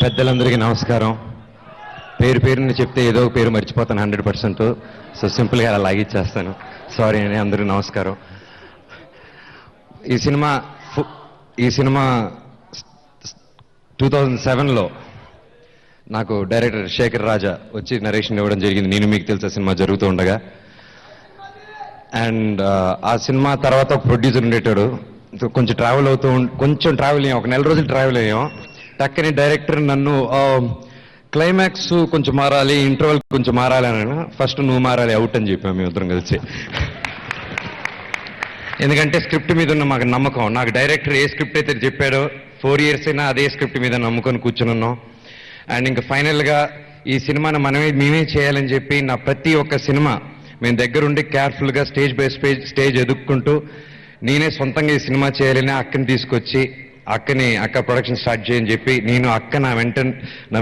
పెద్దలందరికీ నమస్కారం. పేరు పేరుని చెప్తే ఏదో ఒక పేరు మర్చిపోతాను 100%. సో సింపుల్గా అలా లాగిచ్చేస్తాను. సారీ అని అందరికీ నమస్కారం. ఈ సినిమా 2007లో నాకు డైరెక్టర్ శేఖర్ రాజా వచ్చి నరేషన్ ఇవ్వడం జరిగింది. నేను మీకు తెలుసా సినిమా జరుగుతూ ఉండగా. అండ్ ఆ సినిమా తర్వాత ఒక ప్రొడ్యూసర్ ఉండేటాడు. కొంచెం ట్రావెల్ అయ్యాం, ఒక నెల రోజులు ట్రావెల్ అయ్యాం. టక్కని డైరెక్టర్ నన్ను క్లైమాక్స్ కొంచెం మారాలి, ఇంటర్వెల్ కొంచెం మారాలి అని, ఫస్ట్ నువ్వు మారాలి అవుట్ అని చెప్పాము మేము ఇద్దరం కలిసి. ఎందుకంటే స్క్రిప్ట్ మీద ఉన్న మాకు నమ్మకం. నాకు డైరెక్టర్ ఏ స్క్రిప్ట్ అయితే చెప్పాడో 4 years అయినా అదే స్క్రిప్ట్ మీద నమ్ముకొని కూర్చుని ఉన్నాం. అండ్ ఇంకా ఫైనల్గా ఈ సినిమాను మేమే చేయాలని చెప్పి నా ప్రతి ఒక్క సినిమా మేము దగ్గరుండి కేర్ఫుల్గా స్టేజ్ బై స్టేజ్ ఎదుక్కుంటూ నేనే సొంతంగా ఈ సినిమా చేయాలని అక్కని తీసుకొచ్చి అక్క ప్రొడక్షన్ స్టార్ట్ చేయని చెప్పి నేను అక్క నా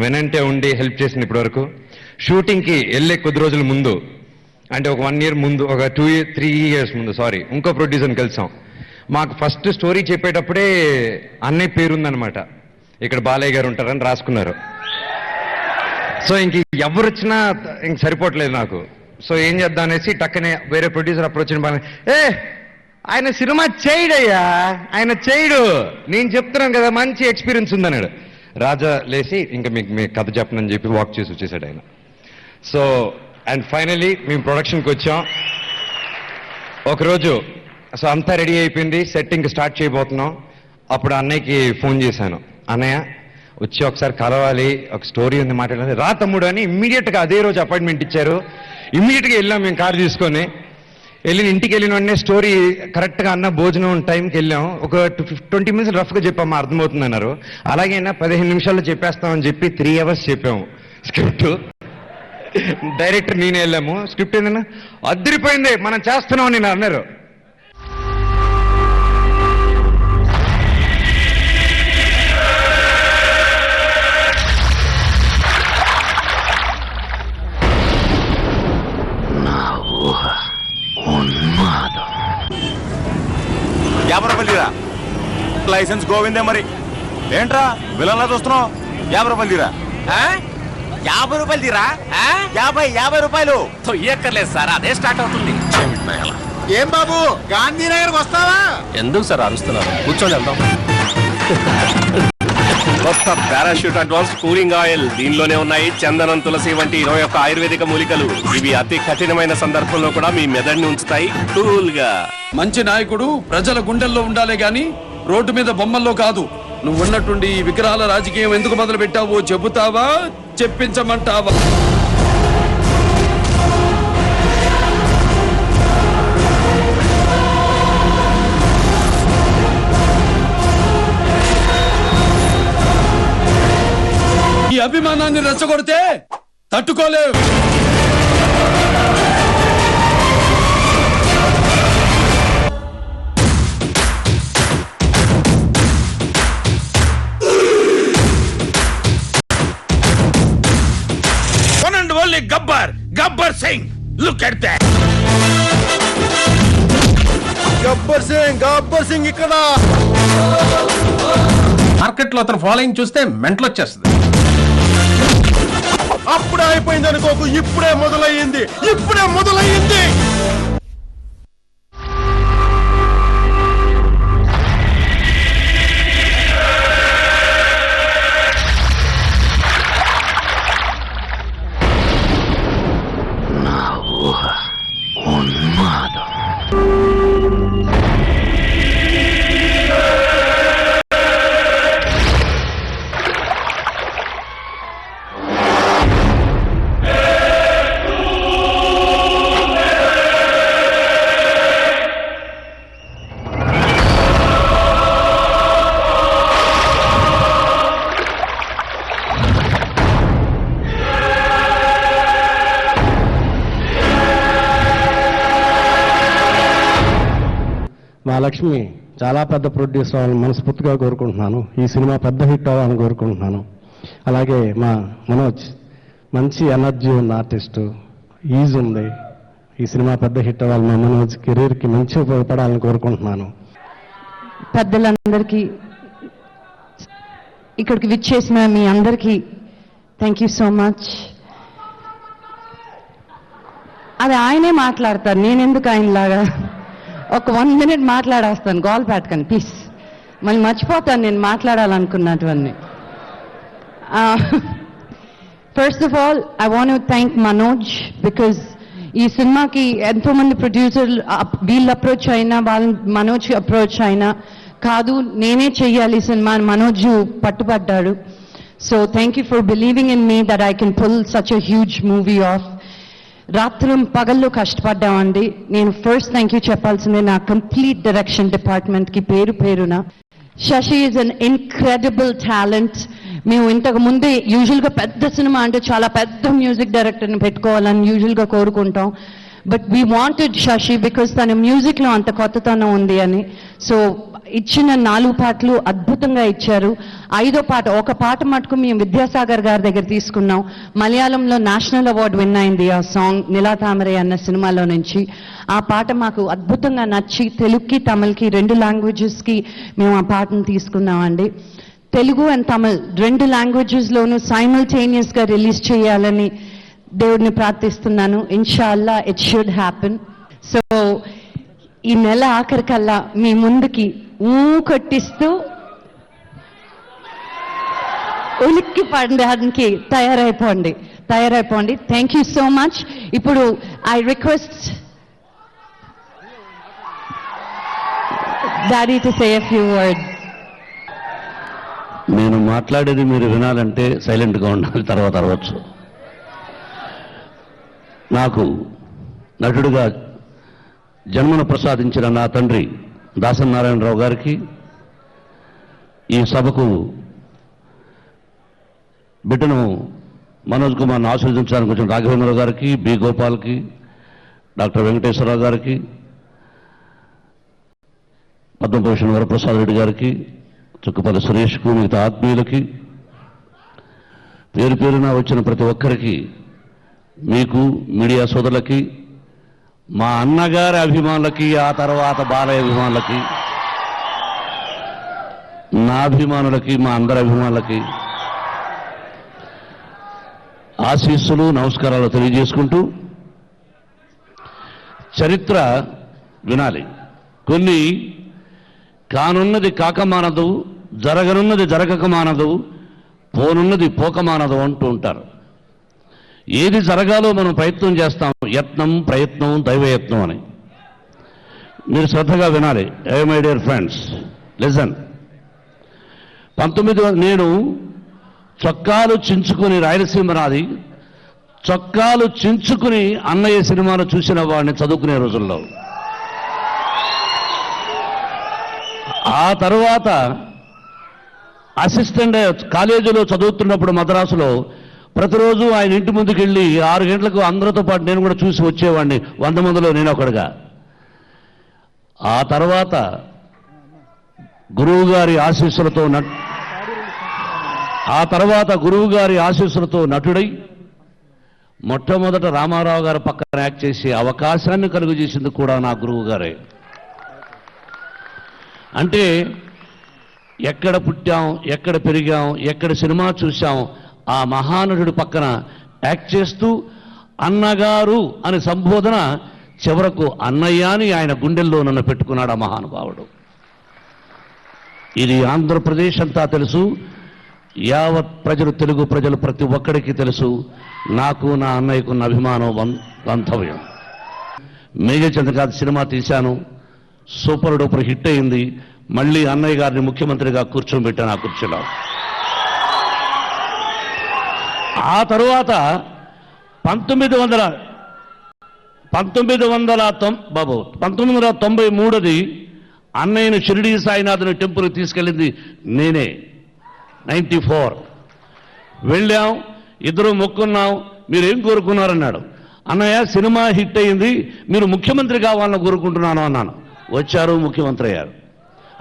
వెనంటే ఉండి హెల్ప్ చేసింది ఇప్పటివరకు. షూటింగ్కి వెళ్ళే కొద్ది రోజుల ముందు, అంటే ఒక 1 year ముందు, ఒక 3 years ముందు ఇంకో ప్రొడ్యూసర్ని కలిసాం. మాకు ఫస్ట్ స్టోరీ చెప్పేటప్పుడే అన్నయ్య పేరుందనమాట. ఇక్కడ బాలయ్య గారు ఉంటారని రాసుకున్నారు. సో ఇంక ఎవరు వచ్చినా ఇంక సరిపోవట్లేదు నాకు. సో ఏం చేద్దాం అనేసి టక్కనే వేరే ప్రొడ్యూసర్ అప్రోచ్ ఆయన సినిమా చేయడయ్యా, ఆయన చేయడు, నేను చెప్తున్నాను కదా మంచి ఎక్స్పీరియన్స్ ఉందన్నాడు. రాజా లేచి ఇంకా మీకు కథ చెప్పనని చెప్పి వాక్ చేసి వచ్చేసాడు ఆయన. సో అండ్ ఫైనలీ మేము ప్రొడక్షన్కి వచ్చాం. ఒకరోజు అంతా రెడీ అయిపోయింది, సెట్టింగ్ స్టార్ట్ చేయబోతున్నాం. అప్పుడు అన్నయ్యకి ఫోన్ చేశాను, అన్నయ్య వచ్చి ఒకసారి కలవాలి, ఒక స్టోరీ ఉంది మాట్లాడాలి, రా తమ్ముడు అని ఇమ్మీడియట్గా అదే రోజు అపాయింట్మెంట్ ఇచ్చారు. ఇమ్మీడియట్గా వెళ్ళాం మేము కారు తీసుకొని. ఇంటికి వెళ్ళిన వెంటనే స్టోరీ కరెక్ట్గా అన్న భోజనం టైంకి వెళ్ళాం. ఒక 20 minutes రఫ్గా చెప్పాము, అర్థమవుతుంది అన్నారు. అలాగైనా 15 నిమిషాల్లో చెప్పేస్తామని చెప్పి 3 hours చెప్పాము స్క్రిప్ట్. డైరెక్టర్ నేనే వెళ్ళాము. స్క్రిప్ట్ ఏంటన్నా అదిరిపోయింది, మనం చేస్తున్నాం నేను అన్నారు. ₹50 లైసెన్స్ గోవిందే. మరి ఏంట్రా విలన్లా చూస్తున్నావు? ₹50 తీరా. ₹50 తీరా? 50 రూపాయలు తొయ్యక్కర్లేదు సార్, అదే స్టార్ట్ అవుతుంది. ఏం బాబు గాంధీనగర్కి వస్తావా? ఎందుకు సార్ అరుస్తున్నారు? కూర్చొని వెళ్దాం. కొత్త పారాషూట్ అడ్వాన్స్ కూలింగ్ ఆయిల్. దీనిలోనే ఉన్నాయి చందనం, తులసి వంటి 21 ఆయుర్వేదిక మూలికలు. ఇవి అతి కఠినమైన సందర్భంలో కూడా మీ మెదడుని ఉంచుతాయి కూల్ గా. మంచి నాయకుడు ప్రజల గుండెల్లో ఉండాలే గాని రోడ్డు మీద బొమ్మల్లో కాదు. నువ్వు ఉన్నట్టుండి ఈ విగ్రహాల రాజకీయం ఎందుకు మొదలు పెట్టావో చెబుతావా, చెప్పించమంటావా? ఈ అభిమానాన్ని రెచ్చగొడితే తట్టుకోలేవు. One and only Gabbar Singh. Look at that. Gabbar Singh ఇక్కడ. మార్కెట్ లో అతను ఫాలోయింగ్ చూస్తే మెంటల్ వచ్చేస్తుంది. అప్పుడే అయిపోయింది అనుకోకు, ఇప్పుడే మొదలయ్యింది. మా లక్ష్మి చాలా పెద్ద ప్రొడ్యూసర్ అవ్వాలని మనస్ఫూర్తిగా కోరుకుంటున్నాను. ఈ సినిమా పెద్ద హిట్ అవ్వాలని కోరుకుంటున్నాను. అలాగే మా మనోజ్ మంచి ఎనర్జీ ఉన్న ఆర్టిస్టు, ఈజ్ ఉంది. ఈ సినిమా పెద్ద హిట్ అవ్వాలి, మా మనోజ్ కెరీర్కి మంచి ఉపయోగపడాలని కోరుకుంటున్నాను. పెద్దలందరికీ ఇక్కడికి విచ్చేసిన మీ అందరికీ థ్యాంక్ యూ సో మచ్. అది ఆయనే మాట్లాడతారు, నేనెందుకు ఆయనలాగా ఒక 1 minute మాట్లాడేస్తాను. గోల్ పెట్టకండి ప్లీజ్, మళ్ళీ మర్చిపోతాను నేను మాట్లాడాలనుకున్నటువన్నీ. First of all I want to thank Manoj, because ఈ సినిమాకి ఎంతో మంది ప్రొడ్యూసర్లు వీళ్ళు అప్రోచ్ అయినా, వాళ్ళ మనోజ్ అప్రోచ్ అయినా కాదు నేనే చెయ్యాలి సినిమా అని మనోజ్ పట్టుబడ్డాడు. So thank you for believing in me that I can pull such a huge movie off. రాత్రం పగల్లో కష్టపడ్డామండి. నేను ఫస్ట్ థ్యాంక్ యూ చెప్పాల్సిందే నా కంప్లీట్ డైరెక్షన్ డిపార్ట్మెంట్కి పేరు పేరున. Shashi is an incredible talent. మేము ఇంతకు ముందే యూజువల్గా పెద్ద సినిమా అంటే చాలా పెద్ద మ్యూజిక్ డైరెక్టర్ని పెట్టుకోవాలని యూజువల్గా కోరుకుంటాం. But we wanted Shashi because తన మ్యూజిక్లో అంత కొత్తతనం ఉంది అని. సో ఇచ్చిన 4 పాటలు అద్భుతంగా ఇచ్చారు. 5వ పాట, ఒక పాట మటుకు మేము విద్యాసాగర్ గారి దగ్గర తీసుకున్నాం. మలయాళంలో నేషనల్ అవార్డు విన్ అయింది ఆ సాంగ్, నిలాతామరే అన్న సినిమాలో నుంచి. ఆ పాట మాకు అద్భుతంగా నచ్చి తెలుగుకి తమిళ్కి 2 లాంగ్వేజెస్కి మేము ఆ పాటను తీసుకున్నామండి. తెలుగు అండ్ తమిళ్ 2 లాంగ్వేజెస్లోనూ సైమల్టేనియస్గా రిలీజ్ చేయాలని దేవుడిని ప్రార్థిస్తున్నాను. ఇన్షాల్లా ఇట్ షుడ్ హ్యాపెన్. సో ఈ నెల ఆఖరికల్లా మీ ముందుకి కొట్టిస్తూ ఉలిక్కి పడడానికి తయారైపోండి. Thank you so much. ఇప్పుడు I request daddy to say a few words. నేను మాట్లాడేది మీరు వినాలంటే సైలెంట్గా ఉండాలి, తర్వాత అరవచ్చు. నాకు నటుడుగా జన్మను ప్రసాదించిన నా తండ్రి దాసనారాయణరావు గారికి, ఈ సభకు బిడ్డను మనోజ్ కుమార్ను ఆశీర్వదించడానికి వచ్చిన రాఘవేంద్రరావు గారికి, బి గోపాల్కి, డాక్టర్ వెంకటేశ్వరరావు గారికి, పద్మభూషణ్ వరప్రసాద్ రెడ్డి గారికి, చుక్కపల్లి సురేష్కు, మిగతా ఆత్మీయులకి, పేరు పేరున వచ్చిన ప్రతి ఒక్కరికి, మీకు మీడియా సోదరులకి, మా అన్నగారి అభిమానులకి, ఆ తర్వాత బాలయ్య అభిమానులకి, నా అభిమానులకి, మా అందరి అభిమానులకి ఆశీస్సులు, నమస్కారాలు తెలియజేసుకుంటూ, చరిత్ర వినాలి. కొన్ని కానున్నది కాకమానదు, జరగనున్నది జరగకమానదు, పోనున్నది పోకమానదు అంటూ ఉంటారు. ఏది జరగాలో మనం ప్రయత్నం చేస్తాం, యత్నం, ప్రయత్నం, దైవయత్నం అని. మీరు శ్రద్ధగా వినాలి. ఏ మై డియర్ ఫ్రెండ్స్, లిజన్. 19 నేను చొక్కాలు చించుకుని, రాయలసీమ నాది, చొక్కాలు చించుకుని అన్నయ్య సినిమాను చూసిన వాడిని చదువుకునే రోజుల్లో. ఆ తర్వాత అసిస్టెంట్ కాలేజీలో చదువుతున్నప్పుడు మద్రాసులో ప్రతిరోజు ఆయన ఇంటి ముందుకు వెళ్ళి 6 గంటలకు అందరితో పాటు నేను కూడా చూసి వచ్చేవాడిని, 100 మందిలో నేను ఒకడుగా. ఆ తర్వాత గురువుగారి ఆశీస్సులతో నటుడై మొట్టమొదట రామారావు గారి పక్కన యాక్ట్ చేసే అవకాశాన్ని కలుగజేసింది కూడా నా గురువు గారే. అంటే ఎక్కడ పుట్టాం, ఎక్కడ పెరిగాం, ఎక్కడ సినిమా చూశాం, ఆ మహానటుడి పక్కన యాక్ట్ చేస్తూ అన్నగారు అని సంబోధన, చివరకు అన్నయ్య అని ఆయన గుండెల్లో నన్ను పెట్టుకున్నాడు ఆ మహానుభావుడు. ఇది ఆంధ్రప్రదేశ్ అంతా తెలుసు, యావత్ ప్రజలు, తెలుగు ప్రజలు ప్రతి ఒక్కడికి తెలుసు నాకు నా అన్నయ్యకున్న అభిమానం, బాంధవ్యం. మేజర్ చంద్రకాంత్ సినిమా తీశాను, సూపర్ డూపర్ హిట్ అయింది. మళ్ళీ అన్నయ్య గారిని ముఖ్యమంత్రిగా కూర్చోబెట్టాను ఆ కుర్చీలో. ఆ తరువాత 1993 అన్నయ్యను షిరిడీ సాయినాథుని టెంపుల్కి తీసుకెళ్ళింది నేనే. 94 వెళ్ళాం, ఇద్దరు మొక్కున్నాం. మీరేం కోరుకున్నారన్నాడు. అన్నయ్య సినిమా హిట్ అయింది, మీరు ముఖ్యమంత్రి కావాలని కోరుకుంటున్నాను అన్నాను. వచ్చారు, ముఖ్యమంత్రి అయ్యారు.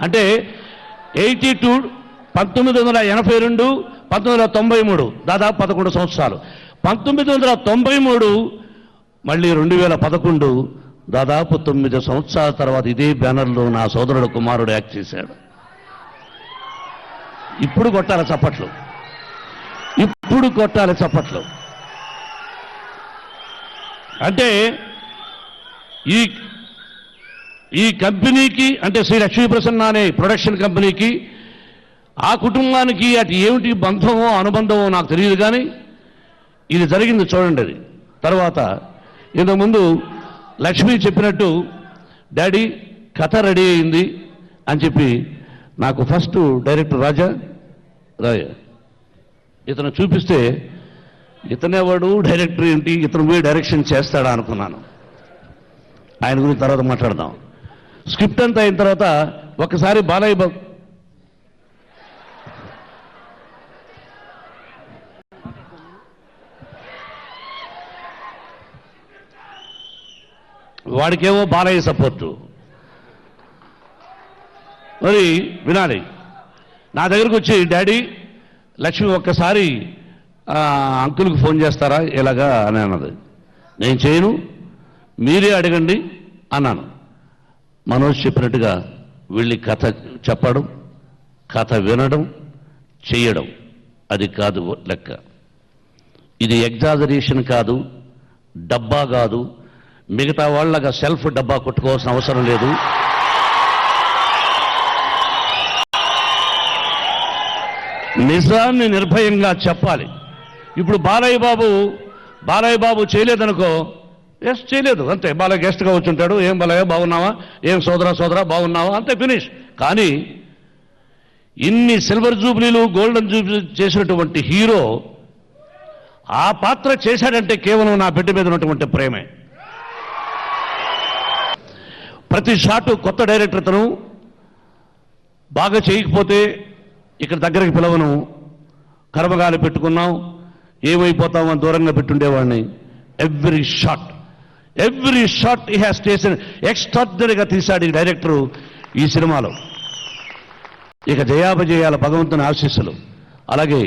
అంటే 82, 1982, 1993, దాదాపు 11 సంవత్సరాలు. 1993 మళ్ళీ 2011, దాదాపు 9 సంవత్సరాల తర్వాత ఇదే బ్యానర్లో నా సోదరుడు కుమారుడు యాక్ట్ చేశాడు. ఇప్పుడు కొట్టాలి చప్పట్లు, ఇప్పుడు కొట్టాలి చప్పట్లు. అంటే ఈ కంపెనీకి, అంటే శ్రీ లక్ష్మీప్రసన్న అనే ప్రొడక్షన్ కంపెనీకి, ఆ కుటుంబానికి అటు ఏమిటి బంధమో అనుబంధమో నాకు తెలియదు, కానీ ఇది జరిగింది చూడండి. అది తర్వాత ఇంతకుముందు లక్ష్మి చెప్పినట్టు డాడీ కథ రెడీ అయింది అని చెప్పి నాకు ఫస్ట్ డైరెక్టర్ రాజా ఇతను చూపిస్తే, ఇతనేవాడు డైరెక్టర్ ఏంటి, ఇతను పోయి డైరెక్షన్ చేస్తాడా అనుకున్నాను. ఆయన గురించి తర్వాత మాట్లాడదాం. స్క్రిప్ట్ అంతా అయిన తర్వాత ఒకసారి బాలయ్య బాబు వాడికేమో బాలయ్య సపోర్టు. మరి వినాలి, నా దగ్గరకు వచ్చి డాడీ లక్ష్మి ఒక్కసారి అంకుల్కి ఫోన్ చేస్తారా ఇలాగా అని అన్నది. నేను చేయను, మీరే అడగండి అన్నాను. మనోజ్ చెప్పినట్టుగా వెళ్ళి కథ చెప్పడం, కథ వినడం, చేయడం, అది కాదు లెక్క. ఇది ఎగ్జాజరేషన్ కాదు, డబ్బా కాదు, మిగతా వాళ్ళగా సెల్ఫ్ డబ్బా కొట్టుకోవాల్సిన అవసరం లేదు. నిజాన్ని నిర్భయంగా చెప్పాలి. ఇప్పుడు బాలయ్య బాబు చేయలేదనుకో, ఎస్ చేయలేదు అంతే, బాలయ్య గెస్ట్గా వచ్చి ఉంటాడు, ఏం బాలయ్య బాగున్నావా, ఏం సోదరా బాగున్నావా, అంతే ఫినిష్. కానీ ఇన్ని సిల్వర్ జూబ్లీలు గోల్డెన్ జూబ్లీ చేసినటువంటి హీరో ఆ పాత్ర చేశాడంటే కేవలం నా బిడ్డ మీద ఉన్నటువంటి ప్రేమే. ప్రతి షాటు కొత్త డైరెక్టర్ తను బాగా చేయకపోతే ఇక్కడ దగ్గరికి పిలవను, కర్మగాలి పెట్టుకున్నాం, ఏమైపోతామో దూరంగా పెట్టుండేవాడిని. ఎవ్రీ షాట్ ఈ హ్యాస్ టేకెన్ ఎక్స్ట్రార్డినరీగా తీశాడు ఈ డైరెక్టరు ఈ సినిమాలో. ఇక జయాపజయాల భగవంతుని ఆశీస్సులు. అలాగే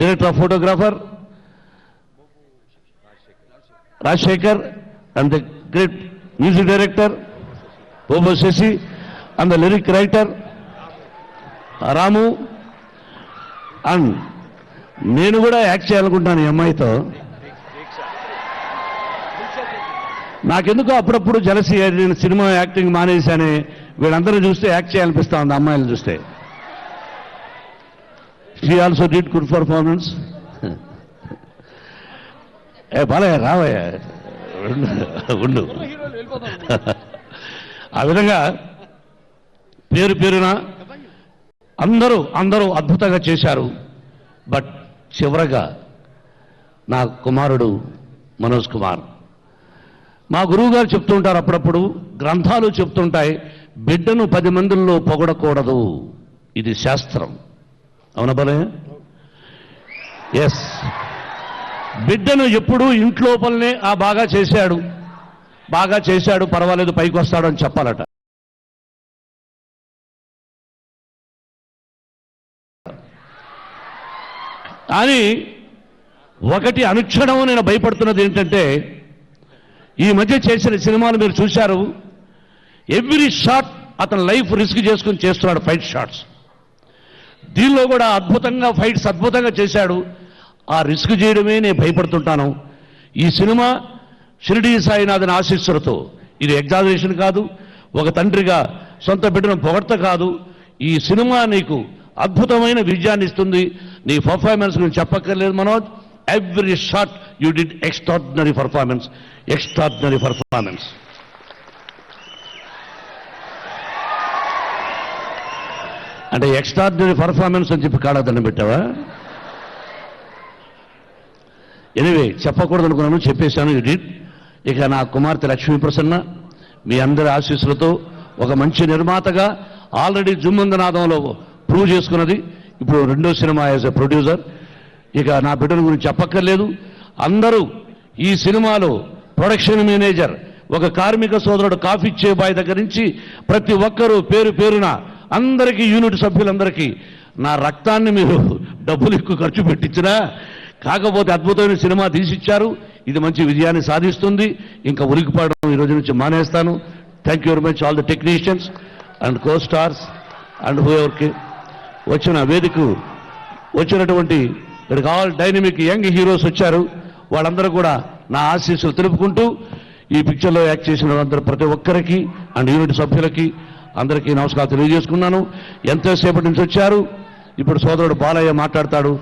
director of photographer Rajasekhar and the great music director Bobo Shashi and the lyric writer Ramu. And నేను కూడా యాక్ట్ చేయాలనుకుంటాను ఈ అమ్మాయితో. నాకెందుకో అప్పుడప్పుడు జలసి, నేను సినిమా యాక్టింగ్ మానేశానే, వీళ్ళందరూ చూస్తే యాక్ట్ చేయాలనిపిస్తా ఉంది అమ్మాయిలు చూస్తే. She also did good performance. Balayya రావయ్య ఉండు. ఆ విధంగా పేరున అందరూ అద్భుతంగా చేశారు. బట్ చివరగా నా కుమారుడు మనోజ్ కుమార్, మా గురువు గారు చెప్తుంటారు, అప్పుడప్పుడు గ్రంథాలు చెప్తుంటాయి, బిడ్డను 10 మందిలో పొగడకూడదు, ఇది శాస్త్రం. అవునా బాలయ్య? ఎస్, బిడ్డను ఎప్పుడూ ఇంట్లోపలనే బాగా చేశాడు పర్వాలేదు పైకి వస్తాడు అని చెప్పాలట. కానీ ఒకటి అనుక్షణం నేను భయపడుతున్నది ఏంటంటే, ఈ మధ్య చేసిన సినిమాలు మీరు చూశారు, ఎవ్రీ షాట్ అతను లైఫ్ రిస్క్ చేసుకుని చేస్తున్నాడు ఫైట్ షాట్స్. దీనిలో కూడా అద్భుతంగా చేశాడు. ఆ రిస్క్ చేయడమే నేను భయపడుతుంటాను. ఈ సినిమా షిరిడీ సాయినాథన్ ఆశీస్సులతో, ఇది ఎగ్జాజరేషన్ కాదు, ఒక తండ్రిగా సొంత బిడ్డను పొగడ్త కాదు. ఈ సినిమా నీకు అద్భుతమైన విజయాన్ని ఇస్తుంది. నీ పర్ఫార్మెన్స్ గురించి చెప్పక్కర్లేదు Manoj. Every shot you did extraordinary performance. అంటే ఎక్స్ట్రాడినరీ పర్ఫార్మెన్స్ అని చెప్పి కాడదని పెట్టావా? ఎనివే, చెప్పకూడదు అనుకున్నాను, చెప్పేశాను. You did. ఇక నా కుమార్తె లక్ష్మీప్రసన్న మీ అందరి ఆశీస్సులతో ఒక మంచి నిర్మాతగా ఆల్రెడీ జుమ్మందనాదంలో ప్రూవ్ చేసుకున్నది. ఇప్పుడు 2వ సినిమా యాజ్ ఎ ప్రొడ్యూసర్. ఇక నా బిడ్డల గురించి చెప్పక్కర్లేదు. అందరూ ఈ సినిమాలో ప్రొడక్షన్ మేనేజర్, ఒక కార్మిక సోదరుడు, కాఫీ ఇచ్చే బాయ్ దగ్గర నుంచి ప్రతి ఒక్కరూ పేరున అందరికీ, యూనిట్ సభ్యులందరికీ నా రక్తాన్ని మీరు డబ్బులు ఎక్కువ ఖర్చు పెట్టించినా, కాకపోతే అద్భుతమైన సినిమా తీసిచ్చారు. ఇది మంచి విజయాన్ని సాధిస్తుంది. ఇంకా ఉలికిపడడం ఈ రోజు నుంచి మానేస్తాను. Thank you very much all the technicians and co stars and whoever కే. వచ్చిన వేదికకు వచ్చినటువంటి ఇక్కడికి ఆల్ డైనమిక్ యంగ్ హీరోస్ వచ్చారు. వాళ్ళందరూ కూడా నా ఆశీస్సులు తెలుపుకుంటూ ఈ పిక్చర్లో యాక్ట్ చేసిన వాళ్ళందరూ ప్రతి ఒక్కరికి అండ్ యూనిట్ సభ్యులకి అందరికీ నమస్కారం తెలియజేసుకున్నాను. ఎంతోసేపటి నుంచి వచ్చారు. ఇప్పుడు సోదరుడు బాలయ్య మాట్లాడతాడు.